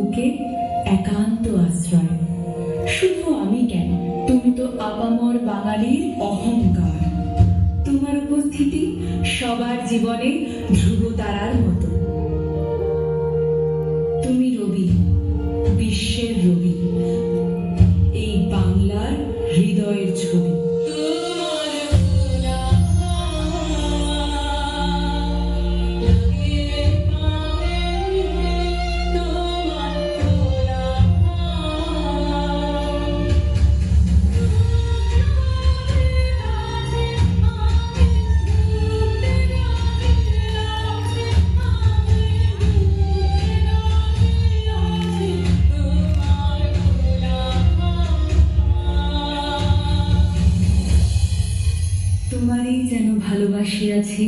বুকে একান্ত আশ্রয়। শুধু আমি কেন, তুমি তো আপামর বাঙালির অহংকার। তোমার উপস্থিতি সবার জীবনে ধ্রুব তারার মতো। তুমি রবি, বিশ্বের রবি, এই বাংলার হৃদয়ের ছবি। তোমারই যেন ভালোবাসিয়াছি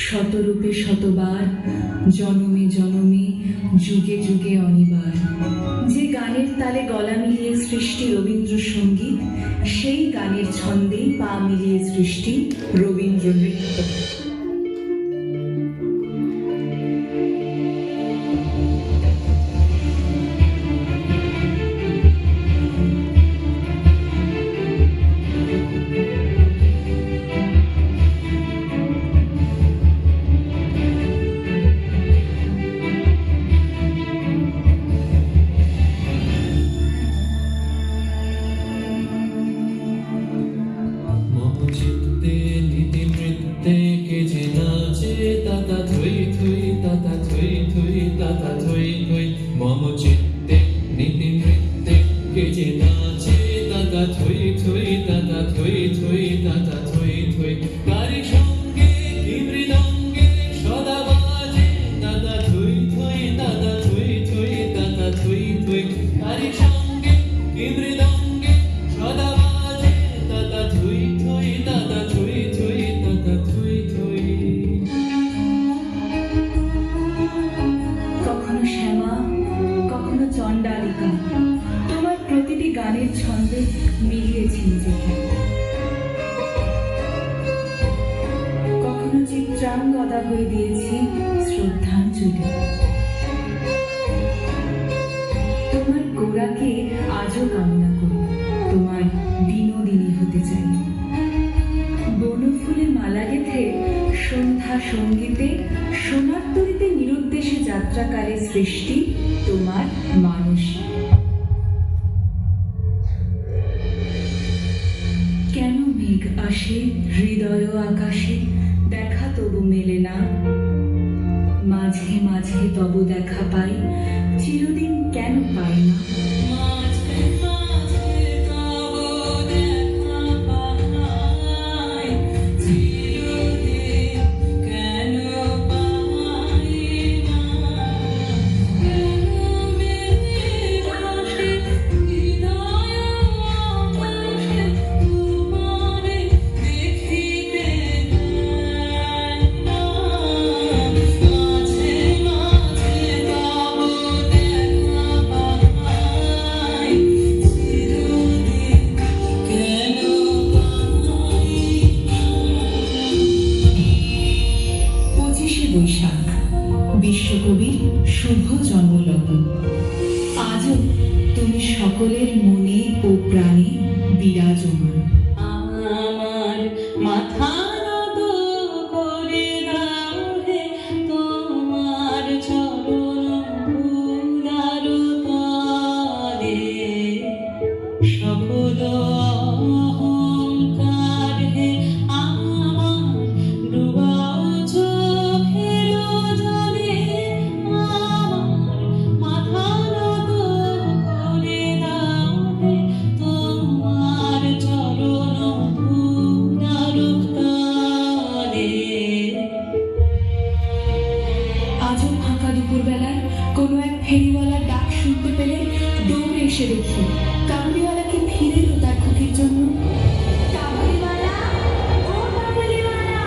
শতরূপে শতবার, জনমে জনমে, যুগে যুগে অনিবার। যে গানের তালে গলা মিলিয়ে সৃষ্টি রবীন্দ্রসঙ্গীত, সেই গানের ছন্দেই পা মিলিয়ে সৃষ্টি রবীন্দ্র নৃত্য। মম চিত্তে নীতি নৃত্যে কে যে নাচে দাদা থই থই দাদা থই থই দাদা থই থই কারি সঙ্গে কি মৃদঙ্গে সদা বাজে দাদা থই থই দাদা থই থই দাদা থই থই কারি সঙ্গে কি মৃদঙ্গে সদা বাজে দাদা থই থই দাদা থই থই দাদা থই থই। কখনো শ্যামা, কখনো চণ্ডালিকা, তোমার প্রতিটি গানের ছন্দে মিলিয়েছি নিজেকে। কখনো চিত্রাঙ্গদা হয়ে দিয়েছি শ্রদ্ধাঞ্জলি। তোমার গোড়াকে আজও কামনা করি, তোমার দিনদিনী হতে চাই। বনফুলে মালা গেঁথে সন্ধ্যা সঙ্গীতে সোনার তরীতে নিরুদ্দেশে যাত্রাকালে সৃষ্টি তোমার মানুষ। কেন মেঘ আসে হৃদয় আকাশে, দেখা তবু মেলে না। মাঝে মাঝে তবু দেখা পাই, চিরদিন কেন পাই না। বৈশাখ, বিশ্বকবির শুভ জন্মলগ্ন। আজও তুমি সকলের মনে ও প্রাণে বিরাজমান। আমার মাথা নত করে দাও হে তোমার চরণ ধুলার তলে, সকল অহংকার হে আমার ডুবাও চোখের জলে। আমার মাথা নত করে দাও হে তোমার চরণ ধুলার তলে। আজও ফাঁকা দুপুরবেলায় কোনো এক ফেরিওয়ালার ডাক শুনতে পেলে দৌড়ে এসে দেখি কাবুলিওয়ালাকে ফিরে এলো তার খুকির জন্য। কাবুলিওয়ালা, ও কাবুলিওয়ালা,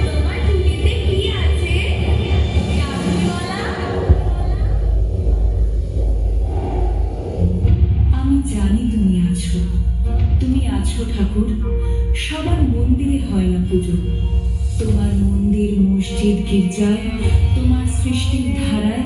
তোমার টুটিতে কি আছে? কাবুলিওয়ালা, আমি জানি তুমি আছো, তুমি আছো ঠাকুর। সবার মন্দিরে হয় না পুজো, তোমার মন্দির মসজিদ গির্জায়, তোমার সৃষ্টির ধারায়